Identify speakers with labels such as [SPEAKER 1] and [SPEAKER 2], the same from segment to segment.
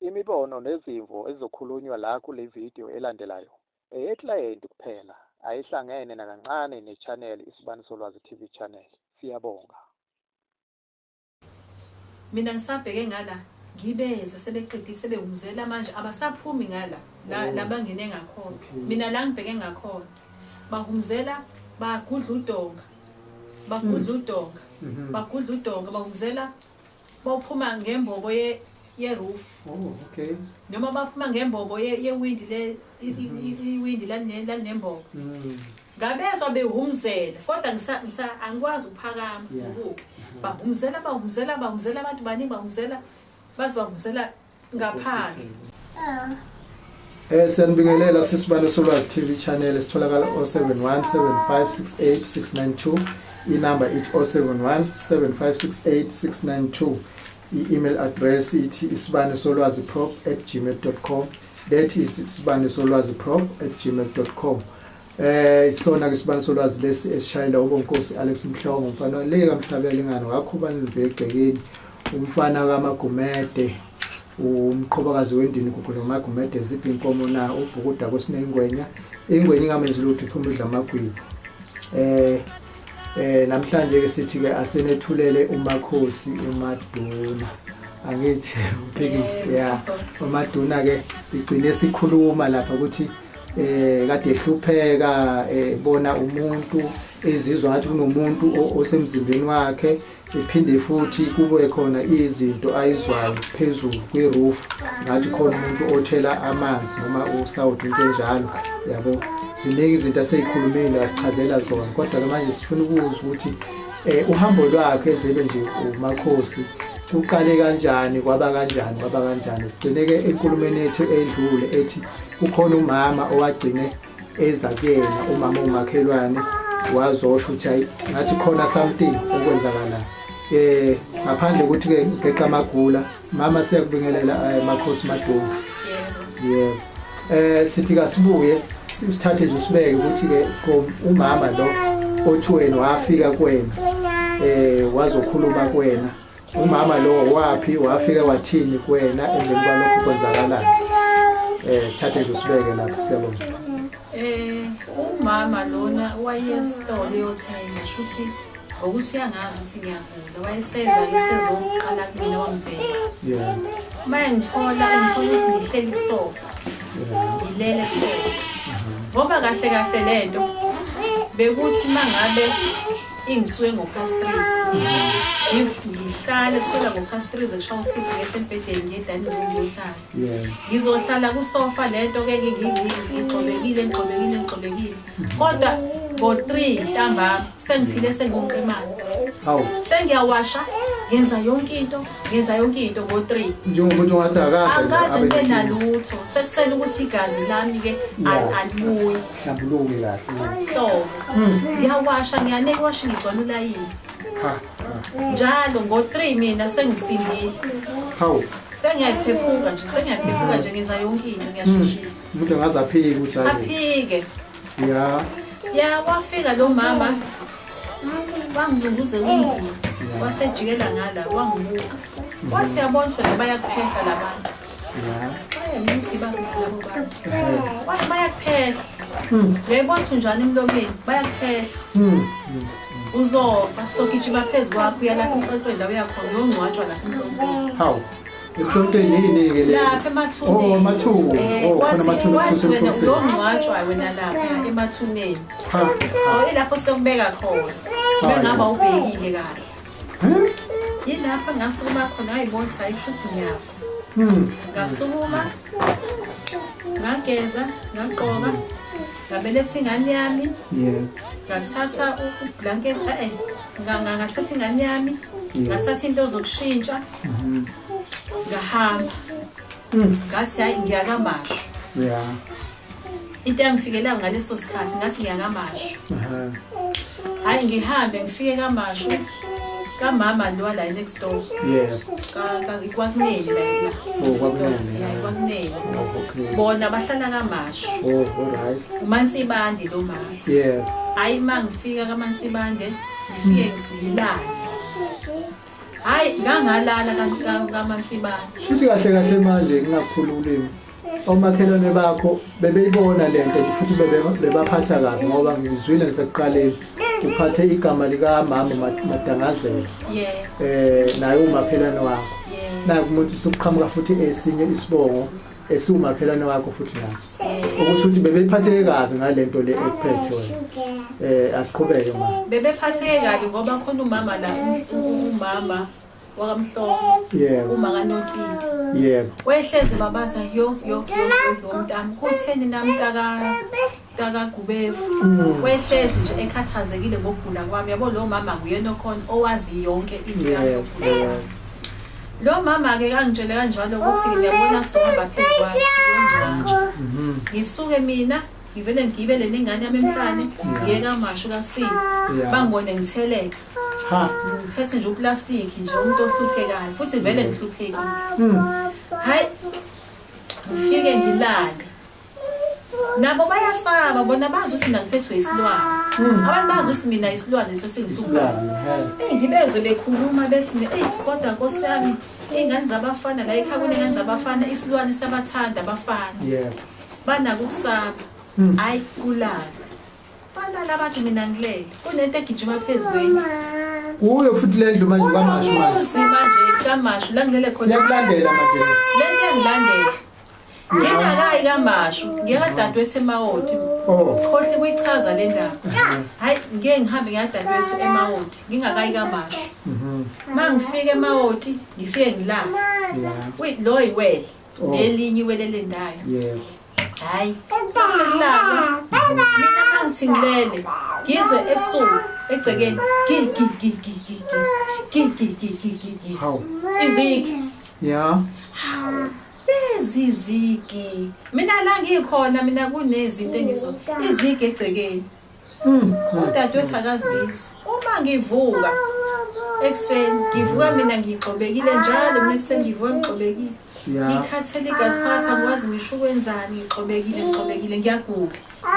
[SPEAKER 1] imibono nezimvo ezizokhulunywa la kule video elandelayo eyeclient kuphela ayihlangene nakancane ne-channel Isibani Solwazi TV channel. Siyabonga.
[SPEAKER 2] Mina ngisabheke ngala ngibezwe sebeqedile sebehumzela manje abasaphumi ngala la bangene ngakhona. Mina la ngibheke ngakhona bahumzela bagudla udonga. Bagudla udonga. Bagudla udonga bahumzela baphuma ngembobo ye-roof.
[SPEAKER 3] Oh, okay.
[SPEAKER 2] Noma baphuma ngembobo ye-wind le i-wind lanembobo. Ngabezwa behumzela kodwa angikwazi ukuphakama ngokuke. Bahumzela abantu baningi bahumzela bazi bahumzela ngaphandle.
[SPEAKER 3] Siyanibingelela sisibani Solwazi TV channel esitholakala 0717568692 inamba ithi 0717568692 i-email address ithi isibanisolwaziprop@gmail.com. That is isibanisolwaziprop@gmail.com. Sona ke Isibani Solwazi lesi esishayela ubonkosi Alex Mhlongo umfana le kaMhlabela ingane wakho banibhekeni umfana kaMagumede umqhobakazi wendini kukhona uMagumede ziphi inkomo na ubhukuda kosinengwenya ingwenya ingamenzi lutho iphumudla amagwibo. Namhlanje ke sithi ke asenethulele uMakhosi uMaduna angithi uphikisi ya uMaduna ke igcine sikhuluma lapha ukuthi kade ehlupheka bona umuntu ezizwa ngathi kunomuntu osemzimbeni wakhe ephinde futhi kube khona izinto ayizwayo phezulu kwi-roof ngathi khona umuntu othela amanzi noma usawuthi into enjalo yabo. Ziningi izinto aseyikhulumile asichazela zona kodwa manje sifuna ukuzwa ukuthi uhambo lwakhe ezebe nje uMakhosi kuqale kanjani kwaba kanjani sigcine ke enkulumeni yethu edlule ethi ukhona umama owagcine eza kuyena umama umakhelwane wazosho ukuthi hayi ngathi khona something okwenzakala ngaphandle ukuthi ke ngeqa amagula mama siyakubingelela Makhosi Maduna. Yebo sithi kasibuye sithathe nje sibeke ukuthi ke umama lo othi wena wafika kuwena wazokhuluma kuwena umama lo wapi wafika wathini kuwena emveni kwalokho kwenzakala. Sithathe nje sibeke lapho siyabonga.
[SPEAKER 2] Umama lona wayesitole yothenga shuthi ngokuthi uyangazi ukuthi ngiyagula wayesezoqala kumina wangibheka. Manje ngithola ukuthi ngihleli kusofa ngilele kusofa ngoba kahle lento bekuthi mangabe ingisuke ngo-3 ngihlale kusela ngo-3 kushawa 6 ngehle embhedeni ngiyedani ngiyohlala ngizohlala kusofa lento ke ngigxobekile kodwa ngo-3 ntambama sengiphile sengumqemane sengiyawasha ngenza yonke into ngo-3
[SPEAKER 3] njengomuntu ongathi
[SPEAKER 2] akaze ngibe nalutho sekusele ukuthi igazi lami ke alibuyi
[SPEAKER 3] hlambuluke kahle
[SPEAKER 2] so ngiyawasha ngiyanewasha ngigcona ulayini njalo ngo-3 mina sengisindile sengiyaphephuka nje ngenza yonke into ngiyasheshisa
[SPEAKER 3] umuntu engaze aphike ukuthi
[SPEAKER 2] aphike ya wafika lo mama wangilunguze wengini wasejikela ngala wangibuka wathi yabona ukuthi bayakuphehla labantu msi labo bantu wathi bayakuphehla uyayibona ukuthi njani emlomeni bayakuphehla uzofa sogijima phezu kwakho uyalapha emxoxweni la uyakhona uyongcwatshwa lapha emhlopeni
[SPEAKER 3] emhlopeni yini-ke
[SPEAKER 2] lapha emathuneni wathi wena uyongcwatshwa wena lapha emathuneni so ilapho sokubeka khona bengaba ubhekile kahle yilapha ngasukuma khona ayibona ukuthi ayisho ukuthi ngiyafa ngasukuma ngageza ngaqoka ngabeletha ingane yami ngathatha ublanket ngathatha ingane yami ngathatha into zokushintsha ngahamba ngathi hayi ngiyakamasho into yangifikela ngaleso sikhathi ngathi ngiyakamasho hayi ngihambe ngifike kamasho kamama lo la next door kwakuneni la kwakuneni bona bahlala kamasho
[SPEAKER 3] alright
[SPEAKER 2] uMansibande lo mama hayi mangifika kaMansibande ngifike ngilala hayi ngangalala kaMansibane.
[SPEAKER 3] Shithi kahle manje ngingakhululimi. Omakhelwane bakho bebeyibona lento futhi bebaphatha kabi ngoba ngizwile ngisekuqaleni uphathe igama lika mama Madangazela. Naye umakhelwane wakho. Naku umuntu usuqhamuka futhi esinye isibongo esiwumakhelwane wakho futhi naso. Ukuthi bebephatheke kabi ngalento le ekuphethe wena. Asiqhubeke manje.
[SPEAKER 2] Bebephatheke kabi ngoba khona umama la umama wakamhlophe uma kaNotiti.
[SPEAKER 3] Yebo.
[SPEAKER 2] Wehleze babaza yo mntami kutheni nami taka Gubevu. Wehleze nje ekhathazekile ngokugula kwami. Yabo lo mama nguyena okhona owazi yonke into yakhe. Lo mama ke kangitshele kanjalo ukuthi ngiyabona sohamba phezulu kwakhe. Ngisuke mina ngivele ngigibele nengane yami emhlane ngiyeka amashu kaSini bangibone ngitheleka. Ngiphethe nje uplastic nje umuntu ohluphekayo futhi vele ngihluphekile. Hayi ngifike ngilala. Nabo bayasaba bona bazi ukuthi mina ngiphethwe isilwane. Abantu bazi ukuthi mina isilwane sesingihluphana. Ngibeze bekhuluma bethi kodwa Nkosi yami ingane zabafana la ekhaya kunengane zabafana isilwane sabathanda abafana. Banako ukusaba. Hayi kulala. Balala abantu mina ngilele. Kunento egijima phezulu.
[SPEAKER 3] Kuyo futhi le ndlu manje kaMashu manje.
[SPEAKER 2] Usima nje kaMashu la ngilele khona.
[SPEAKER 3] Siyakulandela manje.
[SPEAKER 2] Le ngilandela. Ngingakayi kaMashu, ngiyakadadwethu eMawoti. Khohle kuyichaza le ndaba. Hayi ngeke ngihambe ngiyadadwethu eMawoti, ngingakayi kaMashu. Mangifika eMawoti, ngifike ngilala. Lo iwele, nelinye iwele lendayo.
[SPEAKER 3] Yebo.
[SPEAKER 2] Hayi, sengilalwa. Mina mangithi ngilele, ngizwe ebusuku egcekeni.
[SPEAKER 3] Hawu.
[SPEAKER 2] Iziki.
[SPEAKER 3] Yeah.
[SPEAKER 2] Iziki. Mina la ngikhona mina kunezinto engizo. Iziki egcekeni. Udadewethu akazizwa. Uma ngivuka ekseni, ngivuka mina ngixobekile njalo mina ekseni ngivuka ngixobekile. Ngikhathele igazi phakathi angikwazi ngisho ukwenzani ngixobekile ngiyagula.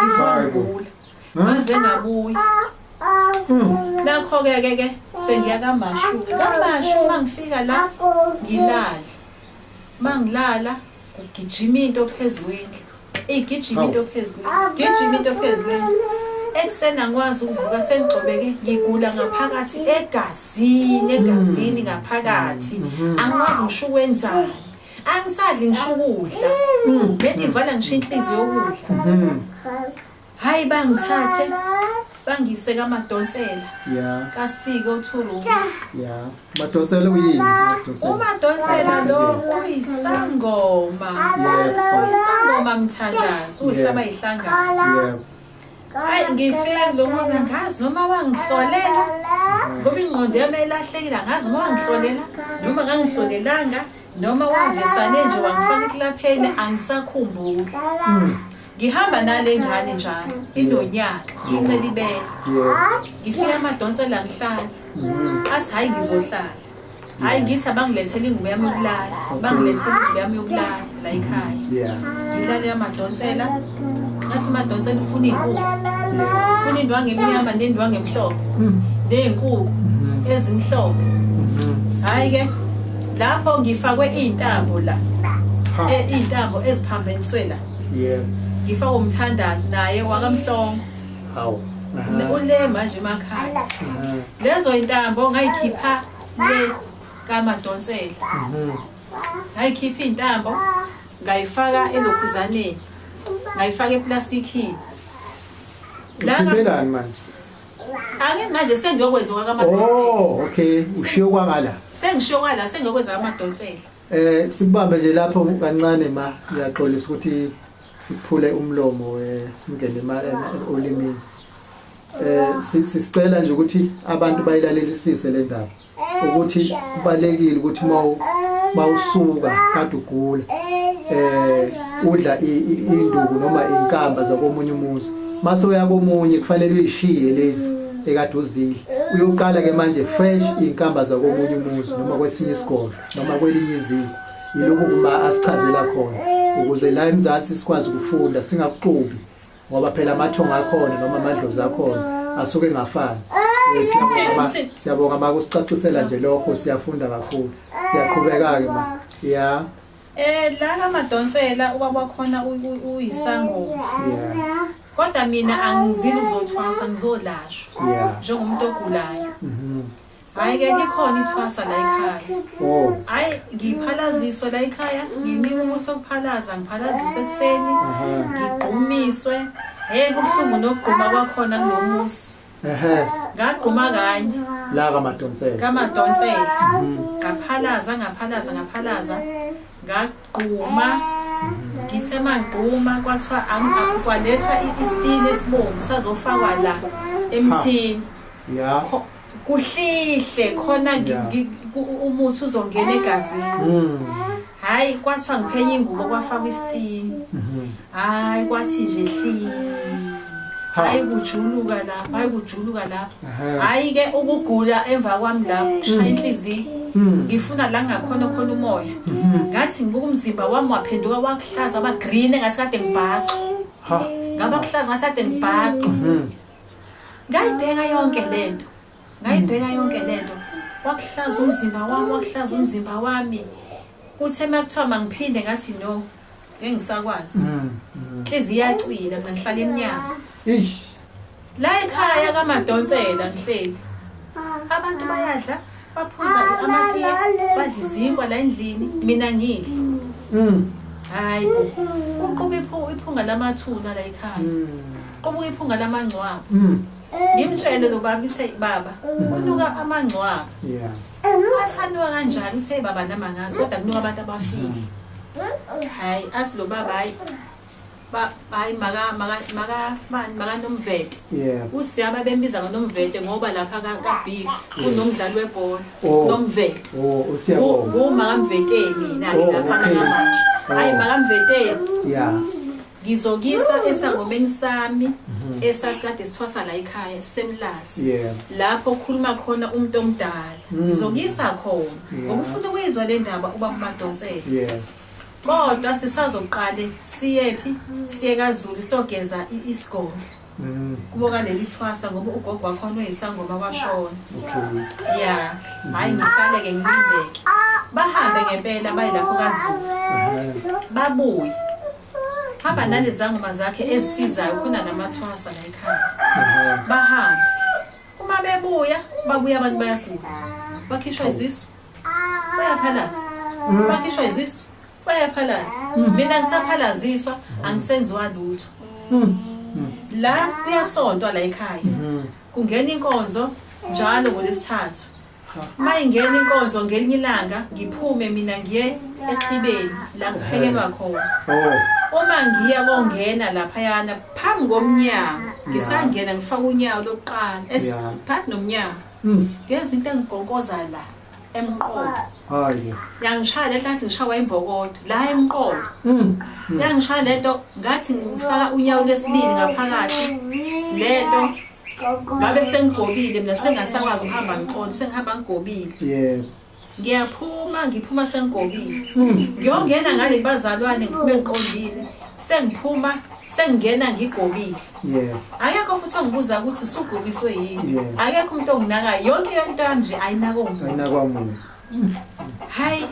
[SPEAKER 2] Ngivuka ngigula. Maze ngabuya. Nakho ke sengiyakaMashu. kaMashu mangifika la ngilala. Mangilala ugijima into phezulwendlu. Igijima into phezulwendlu. Ekseni angikwazi ukuvuka sengixobeke ngigula ngaphakathi egazini ngaphakathi. Angikwazi ngisho ukwenzani. Angisadli ngisho ukudla. Lento ivala ngisho inhliziyo yokudla. Hayi bangithathe bangise kaMadonsela. Kasike uThulu.
[SPEAKER 3] Madonsela uyini?
[SPEAKER 2] uMadonsela lo uyisangoma. Uyisangoma mthandazo uhlaba ihlangana. Hayi ngifike lokuza ngazi noma wangihlolela ngoba ingqondo yami elahlekile ngazi noma wangihlolela noma kangihlolelanga noma wavesane nje wangifaka eklapheni angisakhumbuli. Ngihamba nale ngane njalo inonyaka incela ibele. Ngifika eMadonsela ngihlala. Athi hayi ngizohlala. Hayi ngithi abangilethela ingubo yami yokulala. Bangilethela ingubo yami yokulala la ekhaya. Ngilala eMadonsela. Ngathi uMadonsela ufuna inkukhu. Ufuna indwangu emnyama nendwangu emhlophe. Nezinkukhu ezimhlophe. Hayi ke lapho ngifakwe izintambo la. Izintambo eziphambeniswe la. Ngifaka umthandazi naye wakaMhlongo.
[SPEAKER 3] Hawu.
[SPEAKER 2] Ule manje emakhaya. Lezo intambo ngayikhipha le kaMadonsela. Ngayikhipha intambo ngayifaka elokhuzaneni. Ngayifaka eplastikini.
[SPEAKER 3] Ngibelani manje?
[SPEAKER 2] Angithi manje sengiyokwenza kaMadonsela.
[SPEAKER 3] Okay, ushiyo kwangala.
[SPEAKER 2] Sengishiyo kwala sengiyokwenza kaMadonsela.
[SPEAKER 3] Sikubambe nje lapho kancane ma siyaxolisa ukuthi siphule umlomo singene olimini. Sicela nje ukuthi abantu bayilalelisise le ndaba ukuthi kubalekile ukuthi mawusuka kade ugula udla induku noma inkamba zakomunye umuzi mase uyakomunye kufanele uyishiye lezi ekade uzidla uyoqala ke manje fresh inkamba zakomunye umuzi noma kwesinye isikole noma kwelinye iziko yiloko kuma asichazela khona ukuze la eMzansi sikwazi ukufunda singakuxubi ngoba phela amathonga akhona noma amadlozi akhona asuke engafani Siyabonga makusicacisela nje lokho siyafunda kakhulu. Siyaqhubeka ke ma. Yeah.
[SPEAKER 2] La kaMadonsela ubaba khona uyisangoma.
[SPEAKER 3] Yeah.
[SPEAKER 2] Kodwa mina angizili uzothwasa ngizolashwa.
[SPEAKER 3] Yeah.
[SPEAKER 2] Njengomuntu ogulayo. Hayi ke likhona ithwasa la ekhaya.
[SPEAKER 3] Oh.
[SPEAKER 2] Hayi ngiphalaziswa la ekhaya, nginika umuthi wokuphalaza, ngiphalaziswe ekseni, ngiqumiswe. Kubuhlungu nokugquma kwakhona kulomusi. Ngagquma kanye.
[SPEAKER 3] La kaMadonsela.
[SPEAKER 2] KaMadonsela. Ngaphalaza. Ngagquma. Ngisemagquma kwathiwa kwalethwa istini esibomvu sazofakwa la emthini.
[SPEAKER 3] Yeah.
[SPEAKER 2] Kuhlihle khona umuthi uzongena egazini. Hayi kwathiwa ngiphenye ingubo kwafaka istini. Hayi kwathi nje hli. Hayi kujuluka lapha. Hayi ke ukugula emva kwami lapho kushaya inhliziyo. Ngifuna la ngakhona khona umoya. Ngathi ngibuka umzimba wami waphenduka wakuhlaza aba green engathi kade ngibhaqa. Ngaba kuhlaza ngathi kade ngibhaqa. Ngayibheka yonke lento. Wakuhlaza umzimba wami. Kuthe makuthiwa mangiphinde ngathi no. Ngisakwazi. Inhliziyo iyacwila mina ngihlala eminyaka. La ekhaya kaMadonsela ngihleli. Abantu bayadla, baphuza amatiye, badla izinkwa la endlini, mina ngidli. Hayi uqhuba iphunga lamathuna la ekhaya. Uqhuba iphunga lamangcwaba. Ngimtshele lo baba ithi baba, unuka amangcwaba.
[SPEAKER 3] Yeah.
[SPEAKER 2] Athandwa kanjani ithi baba namangazi kodwa kunuka abantu abafiki. Hayi athi lo baba hayi maka Nomvete.
[SPEAKER 3] Yeah.
[SPEAKER 2] Usiyaba bembiza ngoNomvete ngoba lapha kaBig kunomdlali webhola Nomvete.
[SPEAKER 3] Usiyabonga.
[SPEAKER 2] Ngumaka Mvete mina ke lapha manje. Hayi maka Mvete.
[SPEAKER 3] Yeah.
[SPEAKER 2] Ngizokisa esangomeni sami esasikade sithwasa la ekhaya semlazi.
[SPEAKER 3] Yeah.
[SPEAKER 2] Lapho khuluma khona umuntu omdala. Ngizokisa khona. Ngoba ufuna ukuyizwa le ndaba ubaba Madonsela.
[SPEAKER 3] Yeah.
[SPEAKER 2] Kodwa sisazoqale siyephi siye kaZulu sogeza isigoma. Kuboka leli thwasa ngoba ugogo wakhona uyisangoma washona.
[SPEAKER 3] Okay.
[SPEAKER 2] Yeah. Hayi ngihlale ke ngilindeke. Bahambe ngempela bayilapho kaZulu. Babuye. Hamba nalezangoma zakhe ezisizayo khona namathwasa la ekhaya. Bahamba. Uma babuya abantu bayagula. Bakhishwa izisu. Bayaphalaza. Bakhishwa izisu. Bayaphalaza. Mina ngisaphalaziswa angisenziwa lutho. La kuyasontwa la ekhaya. Kungena inkonzo njalo ngoLesithathu. Mayingena inkonzo ngelinye ilanga ngiphume mina ngiye eqhibeni la ngiphekelwa khona. Uma ngiya kongena lapha yana phambi komnyango ngisangena ngifaka unyawo lokuqala phakathi nomnyango. Ngezwe into engigonkoza la emqolo.
[SPEAKER 3] Hayi.
[SPEAKER 2] Yangishaya lento ngathi ngishawa imbokodo la emqolo. Yangishaya lento ngathi ngifaka unyawo lesibili ngaphakathi. Lento ngabe sengigobile mina sengasakwazi ukuhamba ngiqondo sengihamba ngigobile.
[SPEAKER 3] Yeah.
[SPEAKER 2] Ngiphuma sengigobile. Ngiyongena ngale bazalwane ngiphume ngiqondile. Sengiphuma sengena ngigobile.
[SPEAKER 3] Yeah.
[SPEAKER 2] Akekho futhi ongibuza ukuthi usugobiswe yini. Akekho umuntu onginaka yonke into yami nje ayinakho.
[SPEAKER 3] Ayinakwamuntu.
[SPEAKER 2] Hayi.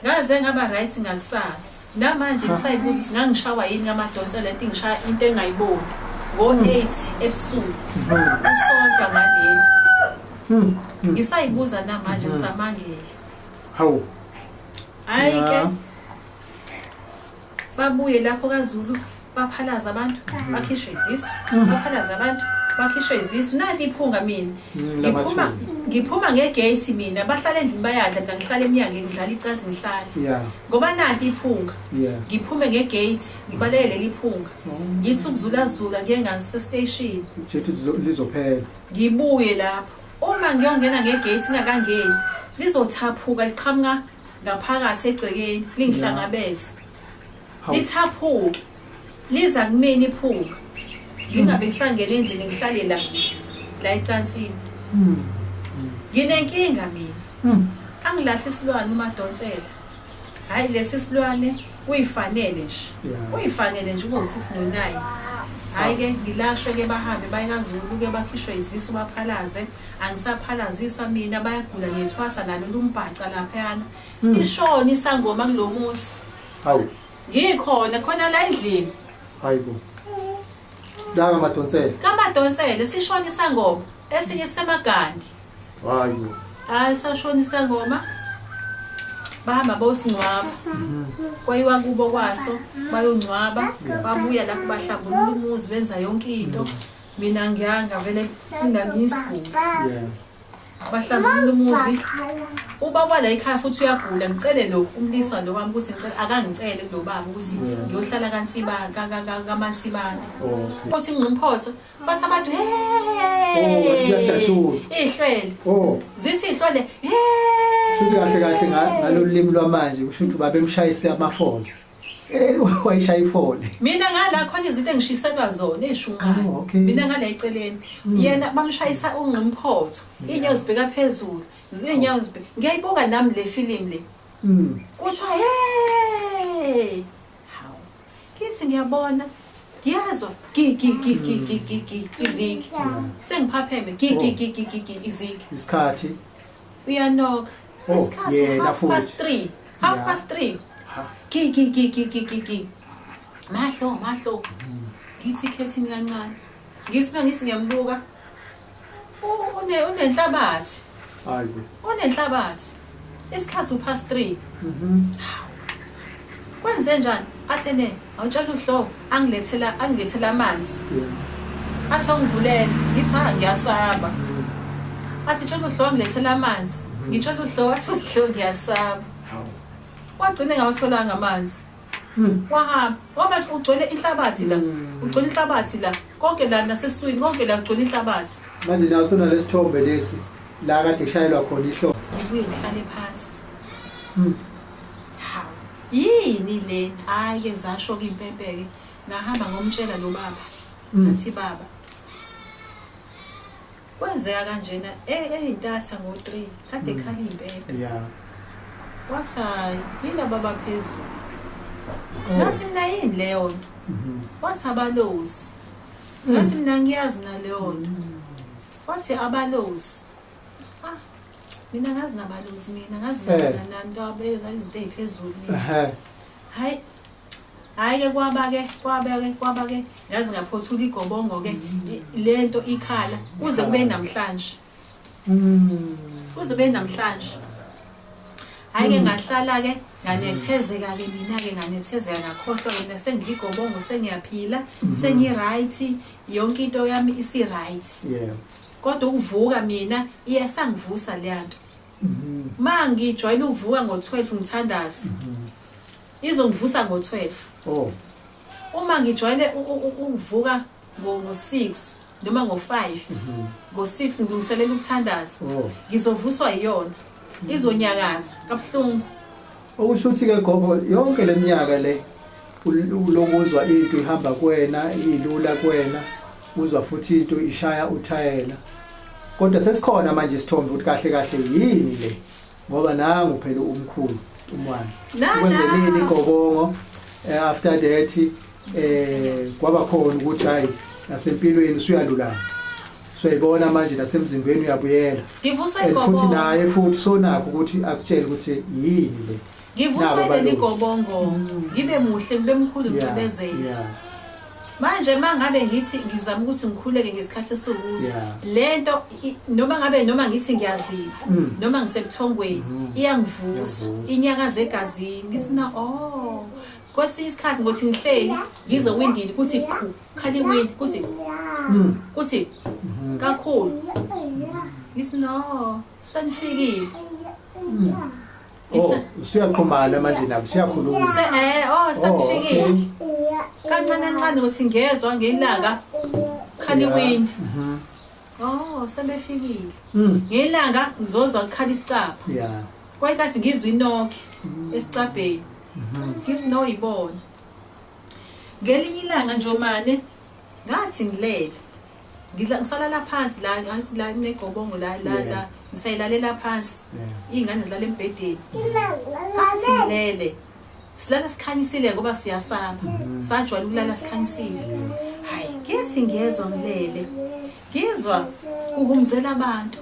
[SPEAKER 2] Ngaze ngaba right ngakusasa. Namanje ngisayibuza ukuthi ngangishawa yini ngaMadonsela lento ngishaya into engayiboni. Ngo8 ebusuku. Usonto ngaleni. Ngisayibuza namanje ngisamangele.
[SPEAKER 3] Hawu.
[SPEAKER 2] Hayi ke. Babuye lapho kaZulu baphalaza abantu bakhishwe izisu. Baphalaza abantu bakhishwe izisu. Nanti iphunga mina. Ngiphuma ngegate mina bahlala endlini bayadla mina ngihlala eminyangeni ngidlala icazi ngihlala.
[SPEAKER 3] Yeah.
[SPEAKER 2] Ngoba nanti iphunga.
[SPEAKER 3] Yeah.
[SPEAKER 2] Ngiphume ngegate ngibaleke leli phunga. Ngithi ukuzulazula ngiye ngase station.
[SPEAKER 3] Jethi lizophela.
[SPEAKER 2] Ngibuye lapho. Uma ngiyongena ngegate ngakangeni lizothaphuka liqhamuka ngaphakathi egcekeni lingihlangabeze. Lithaphuke. Liza kumina iphunga. Ngingabe ngisangena endlini ngihlale la ecansini. Nginenkinga mina. Angilahla isilwane uMadonsela. Hayi lesi silwane kuyifanele nje. Kuyifanele nje ngo6 no9. Hayi ke ngilashwe ke bahambe bayikaZulu ke bakhishwe izisu baphalaze. Angisaphalaziswa mina bayagula nethwasa nalo lumbhaca laphayana. Sishona isangoma kulomusi.
[SPEAKER 3] Hawu.
[SPEAKER 2] Ngikhona khona la endlini.
[SPEAKER 3] Hayibo. La kaMadonsela.
[SPEAKER 2] KaMadonsela sishona isangoma esinye semagandi.
[SPEAKER 3] Hayibo.
[SPEAKER 2] Hayi sashona isangoma. Bahamba bosingcwaba. Kwayiwa kubo kwaso bayongcwaba babuya lapho bahlambulula umuzi benza yonke into. Mina ngiyanga vele ngingangisiguli. Bahlambulula umuzi. Ubaba la ekhaya futhi uyagula ngicele lo umlisa lo wami ukuthi ngicela akangicele kulo baba ukuthi ngiyohlala kaNsibani kaMansibani. Uthi ngqimphotho basabantu ihlwele. Zithi ihlwele
[SPEAKER 3] Futhi kahle ngalolimi lwamanje kusho ukuthi babemshayise amafoni. Wayishaya ifoni.
[SPEAKER 2] Mina ngala khona izinto engishiselwa zona eshunqayo. Mina ngala eceleni. Yena bamshayisa ungqimphotho. Inyawo zibheka phezulu. Zinyawo zibheka. Ngiyayibuka nami le film le. Kuthiwa hey. Hawu. Kithi ngiyabona. Ngiyazwa gi iziki. Sengiphapheme gi iziki.
[SPEAKER 3] Isikhathi.
[SPEAKER 2] Uyanoka. Isikhathi
[SPEAKER 3] yeah,
[SPEAKER 2] 3:30. Ki. Mahlo. Ngithi khethini kancane. Ngithi ngiyambuka. Unenhlabathi.
[SPEAKER 3] Hayibo.
[SPEAKER 2] Unenhlabathi. Isikhathi 3:30. Kwenze njani? Athene, awutshela uHlo angilethela amanzi. Athi angivulele, ngithi ngiyasaba. Athi tshela uHlo angilethela amanzi. Ngitshela uHlo athi uHlo ngiyasaba. Wagcina ngawatholanga amanzi. Wahamba, waba ugcwele inhlabathi la. Ugcwele inhlabathi la. Konke la naseswini, konke la ugcwele inhlabathi.
[SPEAKER 3] Manje nawo sona lesithombe lesi la kade kushayelwa khona ihlo.
[SPEAKER 2] Ngibuye ngihlale phansi. Hawu. Yini le? Hayi ke zasho ke impempeke. Ngahamba ngomtshela lo baba. Ngathi baba. Kwenzeka kanjena eyintatha ngo3 kade khala impempe.
[SPEAKER 3] Yeah.
[SPEAKER 2] Wathi yila baba phezulu. Ngathi mina yini leyo nto? Wathi abalozi. Ngathi mina ngiyazi naleyo nto. Wathi abalozi. Mina ngazi nabalozi mina ngazi nanto abeza izinto eziphezulu mina. Hayi ke kwaba ke yazi ngaphothula igobongo ke lento ikhala kuze kube namhlanje. Kuze kube namhlanje. Hayi ke ngahlala ke nganethezeka ke mina ke nganethezeka ngakhohlwa ke nesengigobongo sengiyaphila sengi right yonke into yami isi right.
[SPEAKER 3] Yeah.
[SPEAKER 2] Kodwa ukuvuka mina iyasangivusa le nto. Mangijwayele ukuvuka ngo12 ngithandaza. Izongivusa ngo12.
[SPEAKER 3] Oh.
[SPEAKER 2] Uma ngijwayele ukuvuka ngo6 noma ngo5. Ngo6 ngilungiselela ukuthandaza. Ngizovuswa iyona. Izonyakaza kabuhlungu.
[SPEAKER 3] Okusho ukuthi ke gogo yonke leminyaka le ulokuzwa into ihamba kuwena ilula kuwena uzwa futhi into ishaya uthayela. Kodwa sesikhona manje isithombe ukuthi kahle yini le ngoba nangu phela umkhulu umwana. Kwenzeleni igobongo after that kwaba khona ukuthi hayi nasempilweni usuyalulama. Soyibona manje nasemzimbeni uyabuyela.
[SPEAKER 2] Ngivuswa igobongo.
[SPEAKER 3] Futhi naye futhi sonakho ukuthi akutshele ukuthi yini le.
[SPEAKER 2] Ngivuswa igobongo. Ngibe muhle ngibe mkhulu ngicibezele. Manje mangabe ngithi ngizama ukuthi ngikhuleke ngesikhathi esukuthi lento noma ngithi ngiyazila noma ngisebuthongweni iyangivusa inyakaza egazini ngisina kwesi isikhathi ngothi ngihleli ngizowindini ukuthi qhu khali wind kuthi kakhulu ngisina sanifikile.
[SPEAKER 3] Usuyaxhumana manje nabo siyakhuluma.
[SPEAKER 2] Sanifikile. Kancane ukuthi ngezwe ngelanga khali wind. Sebefikile. Ngelanga ngizozwa khala isicapha.
[SPEAKER 3] Yeah.
[SPEAKER 2] Kwayikathi ngizwe inokhi esicabheni. Ngisino ibona. Ngelinye ilanga nje manje ngathi ngilele. Ngisalala phansi la ngathi la negobongo la ngisayilalela phansi. Izingane zilala embedeni. Ngathi ngilele. Silala sikhanyisile ngoba siyasaba. Sajwayele ukulala sikhanyisile. Hayi ngithi ngiyezwa ngilele ngizwa kuhumzela abantu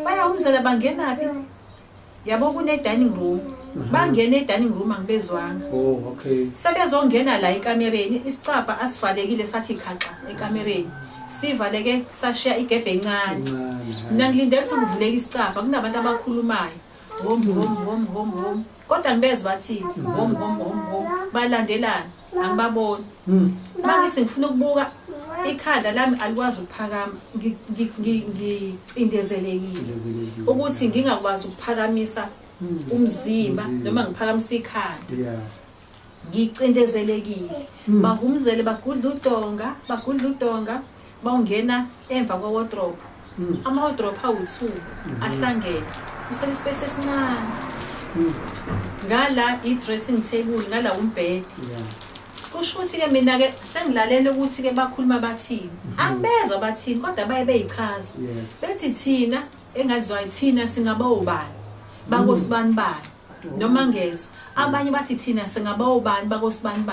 [SPEAKER 2] bayahumzela bangenaphi yabo kune dining room bangena e-dining room angibezwanga
[SPEAKER 3] okay
[SPEAKER 2] sebezongena la ekamereni isicapha asivalekile sathi khaqa ekamereni sivaleke sashiya igebhe encane mina ngilindele ukuthi kuvuleke isicapha kunabantu abakhulumayo hom kodwa ngibezwe bathini hom balandelana angibaboni mangithi ngifuna ukubuka ikhanda lami alikwazi ukuphakama ngicindezelekile ukuthi ngingakwazi ukuphakamisa umzimba noma ngiphakamisa ikhanda ngicindezelekile bahumzele bagudla udonga bawungena emva kwa wardrobe ama wardrobe awu2 ahlangene usele space esincane ngala i-dressing table ngala umbhedi kusho ukuthi ke mina ke sengilalele ukuthi ke bakhuluma bathini angibezwa bathini kodwa baye beyichaza bethi thina engazizwa thina singaba ubani bakosibani noma ngezwe abanye bathi thina singaba ubani bakosibani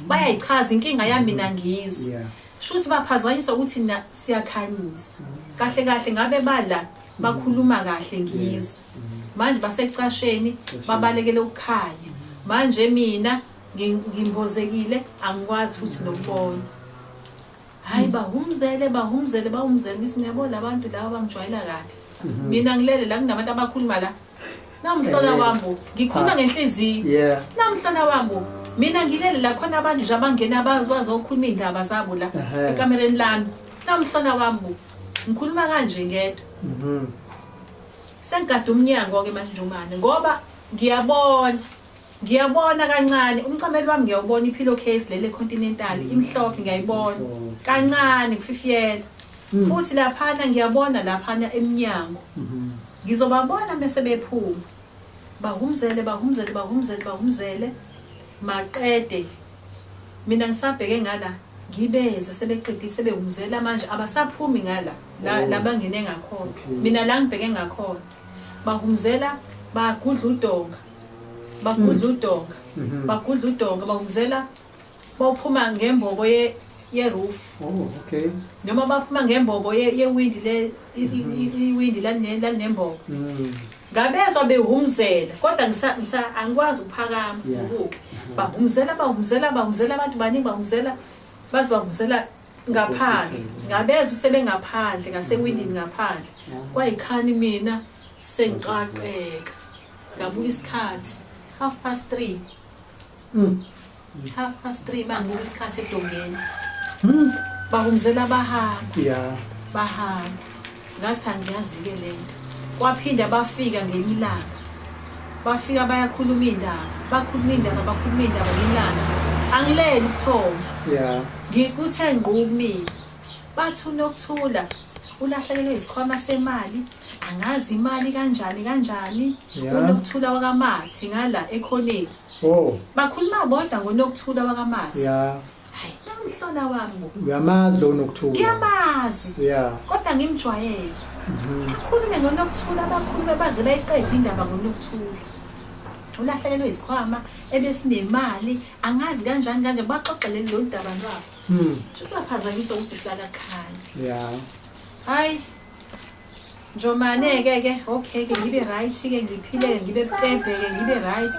[SPEAKER 2] bayayichaza inkinga yami mina ngizwe shuthi baphazanyiswa ukuthi na siyakhanyisa kahle ngabe bala bakhuluma kahle ngizwe manje basecasheni babalekele ukukhanya manje mina ngimbozekile angikwazi futhi nokubona hayi bahumzele ngithi ngiyabona abantu laba bangijwayela kabi mina ngilele la kunabantu abakhuluma la namhlona wami ngikhuluma ngenhliziyo namhlona wami mina ngilele la khona abantu nje abangena bazokhuluma indaba zabo la ekamereni lami namhlona wami ngikhuluma kanje ngedwa sengikade umnyango ke manje Njomane ngoba ngiyabona kancane umcameli wami ngiyawubona i-pillowcase lele continental imhlophe ngiyayibona kancane ngififiyela futhi laphana ngiyabona laphana eminyango ngizobabona bese bephuma bahumzele maqede mina ngisabheke ngala ngibezwe sebeqedile sebehumzela manje abasaphumi ngala labangene ngakhona mina la ngibheke ngakhona bahumzela bagudla udonga bahumzela bawuphuma ngembobo ye-roof
[SPEAKER 3] okay
[SPEAKER 2] noma baphuma ngembobo yewindi iwindi lanembobo ngabezwa behumzela kodwa angikwazi ukuphakama ukuke bahumzela abantu baningi bahumzela bazi bahumzela ngaphandle ngabezwa usebengaphandle ngasewindini ngaphandle kwayikhani mina sengiqaqeka ngabuka isikhathi 3:30 3:30 bangibuka isikhathi edongeni bahumzela bahamba ngathi angiyazi-ke lento kwaphinda bafika ngelinye ilanga bafika bayakhuluma indaba ngelanga angileli ukuthoma ngikuthe ngqu mina bathi uNokuthula ulahlekelwe isikhwama semali angazi imali kanjani uNokuthula wakamathi ngala ekhoneni bakhuluma bodwa ngoNokuthula wakamathi hayi namhlona wami
[SPEAKER 3] uyamazi lo Nokuthula
[SPEAKER 2] ngiyamazi kodwa ngimjwayele akhulume ngoNokuthula abakhulume baze bayiqede indaba ngoNokuthula ulahlekelwe isikhwama ebesinemali angazi kanjani baxoxelele lo ndaba lwabo shuthi baphazanyiswa ukuthi silala khaya hayi Njomane ke okay ke ngibe right ke ngiphile ngibe pepe ke ngibe right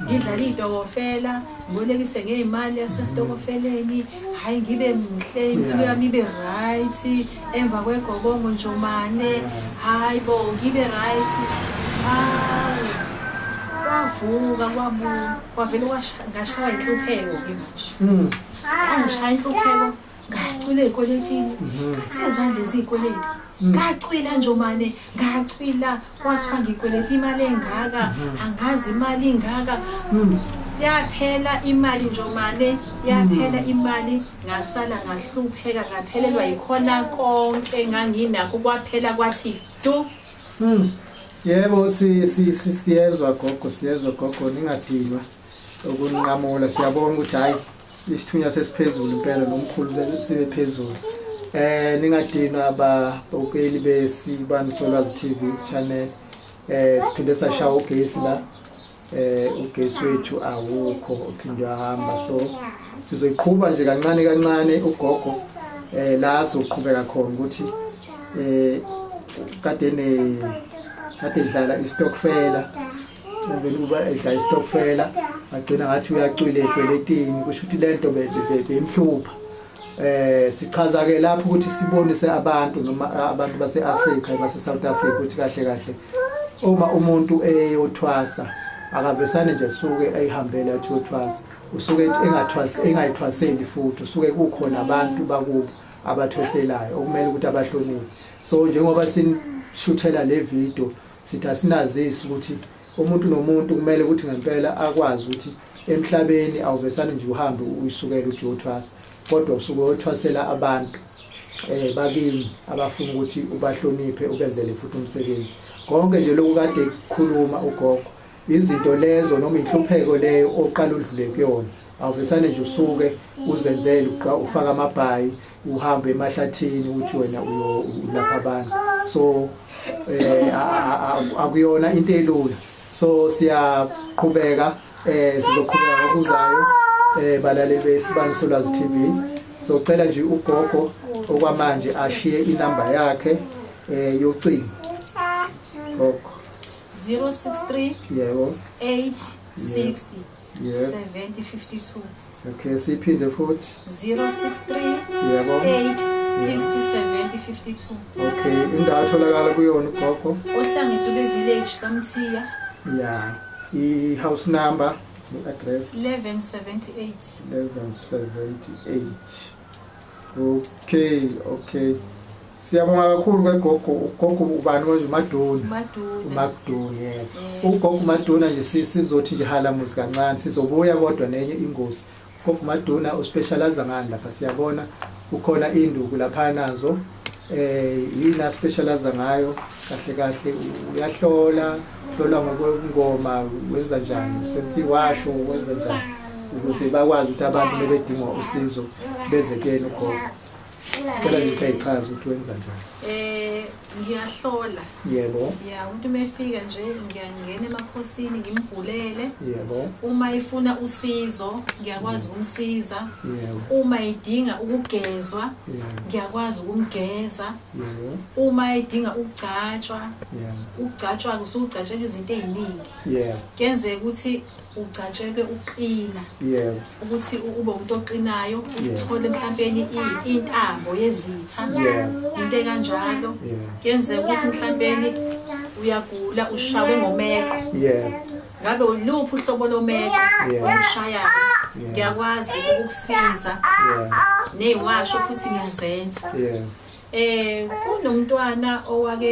[SPEAKER 2] ngidlala idokofela ngolekise ngeimali yasesitokofeleni hayi ngibe muhle impilo yami ibe right emva kwegobongo Njomane hayi bo ngibe right hayi kwavuka kwavele ngashaya inhlupheko ke manje angishaya inhlupheko ngacwila ezikolletini katheza lezi izikoleti ngacwila Njomane ngacwila kwathiwa ngikweleta imali engaka angazi imali ingaka yaphela imali Njomane yaphela imali ngasala ngahlupheka ngaphelelwa yikhona konke nganginakho kwaphela kwathi du
[SPEAKER 3] yebo siyezwa gogo ningadilwa okuninqamula siyabona ukuthi hayi isithunya sesiphezulu impela nomkhulu sibe phezulu ningadinwa ababukeli beSibani Solwazi TV channel siphinde sashaya ugesi la ugesi wethu awukho uphinde wahamba, so sizoyiqhubha nje kancane kancane ugogo la soqhubeka khona ukuthi kade dlala istokfela, ngemveni kuba edlala istokfela agcina ngathi uyacwila ekweletini, kusho ukuthi lento bemhlupha. Sichaza ke lapho ukuthi sibonise abantu noma abantu base-Afrika base-South Africa ukuthi kahle uma umuntu eyothwasa akavesane nje suke eyihambela athi uyothwasa, usuke engayithwaseli futhi, usuke kukhona abantu bakubo abathweselayo okumele ukuthi abahloniphe. So njengoba sinishuthela le video sithi asinazisi ukuthi umuntu nomuntu kumele ukuthi ngempela akwazi ukuthi emhlabeni awuvesane nje uhambe uyisukela uthi uyothwasa, kodwa usuke uyothwasela abantu bakini abafuna ukuthi ubahloniphe ubenzele futhi umsebenzi. Konke nje lokhu kade kukhuluma ugogo izinto lezo noma inhlupheko leyo oqala udlule kuyona, awuvesane nje usuke uzenzele ufaka amabhayi uhambe emahlathini ukuthi wena ulapha abantu. So akuyona into elula. So siyaqhubeka sizoqhubeka ngokuzayo balale beSibaniso Lwazi TV. So cela nje ugogo okwamanje ashiye inamba yakhe yocingo. Gogo
[SPEAKER 2] 063
[SPEAKER 3] yebo
[SPEAKER 2] 860
[SPEAKER 3] yebo
[SPEAKER 2] 7052.
[SPEAKER 3] Okay, siphinde futhi
[SPEAKER 2] 063
[SPEAKER 3] yebo
[SPEAKER 2] 860 7052.
[SPEAKER 3] Okay, indawo atholakala kuyona ugogo
[SPEAKER 2] Ohlangentube village kaMthiya.
[SPEAKER 3] Yeah, i-house number, the address
[SPEAKER 2] 1178.
[SPEAKER 3] 1178. Okay. Siyabonga kakhulu ke gogo. Ugogo ubani manje uMaduna? uMaduna, yebo. Ugogo uMaduna nje sizothi nje halamuzi kancane, sizobuya kodwa nenye ingozi. Ugogo uMaduna uspecialize ngani lapha siyabona ukhona induku lapha nazo. Yina specialize ngayo kahle uyahlola ngokwengoma wenza njani, sensiwasho wenza njani ukuze bakwazi ukuthi abantu bebedinga usizo beze kuyena ugogo. Cela nje uyichaze ukuthi wenza njani.
[SPEAKER 2] Ngiyahlola.
[SPEAKER 3] Yebo.
[SPEAKER 2] Ya, umuntu mefika nje ngiyangena emakhosini ngimgulele.
[SPEAKER 3] Yebo.
[SPEAKER 2] Uma ifuna usizo ngiyakwazi ukumsiza.
[SPEAKER 3] Yebo.
[SPEAKER 2] Uma idinga ukugezwa ngiyakwazi ukumgeza.
[SPEAKER 3] Yebo.
[SPEAKER 2] Uma idinga ukugcatshwa,
[SPEAKER 3] yebo,
[SPEAKER 2] ukugcatshwa kusugcatshelwa izinto eziningi.
[SPEAKER 3] yebo,
[SPEAKER 2] Kenzeka ukuthi ugcatshelwe uqina,
[SPEAKER 3] yebo,
[SPEAKER 2] ukuthi ube umuntu oqinayo,
[SPEAKER 3] Yeah.
[SPEAKER 2] uthole mhlawumbe intambo yezitha,
[SPEAKER 3] Yeah.
[SPEAKER 2] into kanjalo.
[SPEAKER 3] Yeah.
[SPEAKER 2] Kenzeka ukuthi mhlawumbe uyagula ushawe ngomeqo.
[SPEAKER 3] yebo,
[SPEAKER 2] Ngabe uluphi uhlobo lomeqo
[SPEAKER 3] Yeah.
[SPEAKER 2] ushayayo?
[SPEAKER 3] Yeah.
[SPEAKER 2] Ngiyakwazi ukukusiza
[SPEAKER 3] yebo,
[SPEAKER 2] neziwasho futhi ngiyazenza.
[SPEAKER 3] yebo.
[SPEAKER 2] Kunomntwana owake